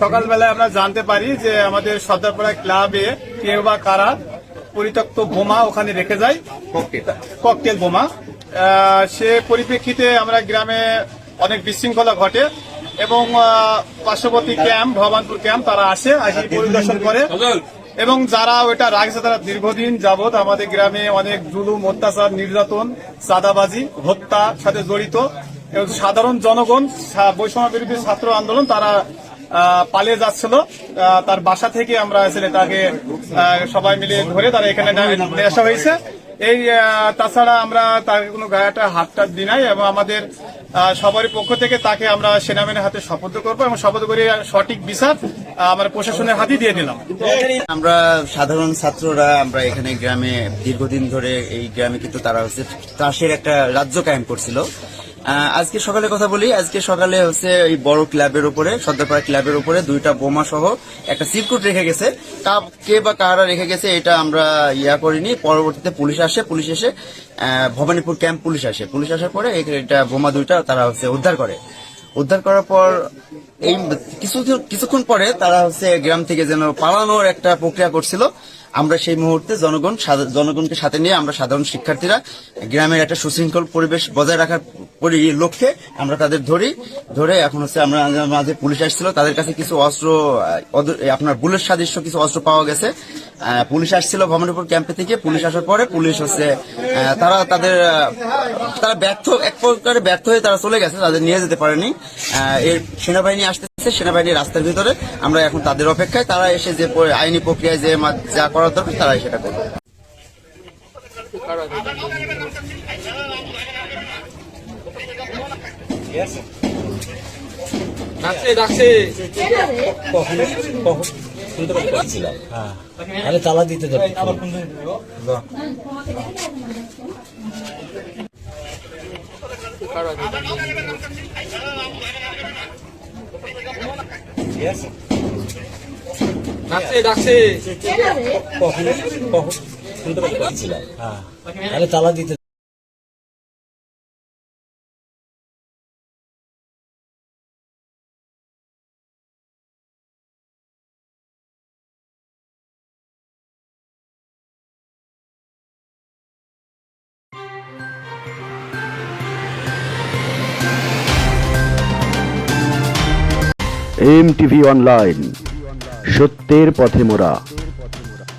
সকালবেলায় আমরা জানতে পারি যে আমাদের সর্দারপাড়া ক্লাবে কেউ বা কারা পরিত্যক্ত বোমা ওখানে রেখে যায়, ককটেল বোমা। সে পরিপ্রেক্ষিতে আমরা গ্রামে অনেক বিশৃঙ্খলা ঘটে এবং পার্শ্ববর্তী ক্যাম্প, ভবানপুর ক্যাম্প, তারা আসে পরিদর্শন করে এবং যারা ওইটা রাখছে তারা দীর্ঘদিন যাবৎ আমাদের গ্রামে অনেক জুলুম, অত্যাচার, নির্যাতন, চাঁদাবাজি, হত্যার সাথে জড়িত এবং সাধারণ জনগণ, বৈষম্য বিরোধী ছাত্র আন্দোলন, তারা পালিয়ে যাচ্ছিল। তার বাসা থেকে আমরা আসলে তাকে সবাই মিলে ধরে তারা এখানে নিয়ে আসা হয়েছে। এই তাছাড়া আমরা তাকে কোনো গায়েটা হাতটা দিই নাই এবং আমাদের সবারই পক্ষ থেকে তাকে আমরা সেনাবাহিনীর হাতে শপথ করবো এবং শপথ করে সঠিক বিচার আমরা প্রশাসনের হাতে দিয়ে দিলাম। আমরা সাধারণ ছাত্ররা আমরা এখানে গ্রামে দীর্ঘদিন ধরে এই গ্রামে কিন্তু তারা হচ্ছে তাসের একটা রাজ্য কায়েম করছিল। আজকে সকালে কথা বলি, আজকে সকালে হচ্ছে এই বড় ক্লাবের উপরে, সর্দারপাড়া ক্লাবের উপরে 2টা বোমা সহ একটা সিরকুট রেখে গেছে। কে বা কারা রেখে গেছে এটা আমরা করিনি। পরবর্তীতে পুলিশ আসে, পুলিশ এসে ভবানীপুর ক্যাম্প পুলিশ আসার পরে এটা বোমা 2টা তারা হচ্ছে উদ্ধার করার পর এই কিছুক্ষণ পরে তারা হচ্ছে গ্রাম থেকে যেন পালানোর একটা প্রক্রিয়া করছিল। আমরা সেই মুহূর্তে জনগণকে সাথে নিয়ে আমরা সাধারণ শিক্ষার্থীরা গ্রামের একটা সুশৃঙ্খল পরিবেশ বজায় রাখার লক্ষ্যে আমরা তাদের ধরে এখন হচ্ছে আমরা মাঝে পুলিশ আসছিল, তাদের কাছে কিছু অস্ত্র, আপনার বুলেট সাদৃশ্য কিছু অস্ত্র পাওয়া গেছে। পুলিশ আসছিল ভবানীপুর ক্যাম্পে থেকে। পুলিশ আসার পরে পুলিশ হচ্ছে তারা এক প্রকারে ব্যর্থ হয়ে তারা চলে গেছে, তাদের নিয়ে যেতে পারেনি। এর সেনাবাহিনী আসতেছে, সেনাবাহিনী রাস্তার ভিতরে, আমরা এখন তাদের অপেক্ষায়। তারা এসে যে আইনি প্রক্রিয়ায় যে যা করার দরকার তারা সেটা করবে। আরে তালা দিতে যাবে। আরে তালা দিতে MTV অনলাইন, সত্যের পথে মোরা।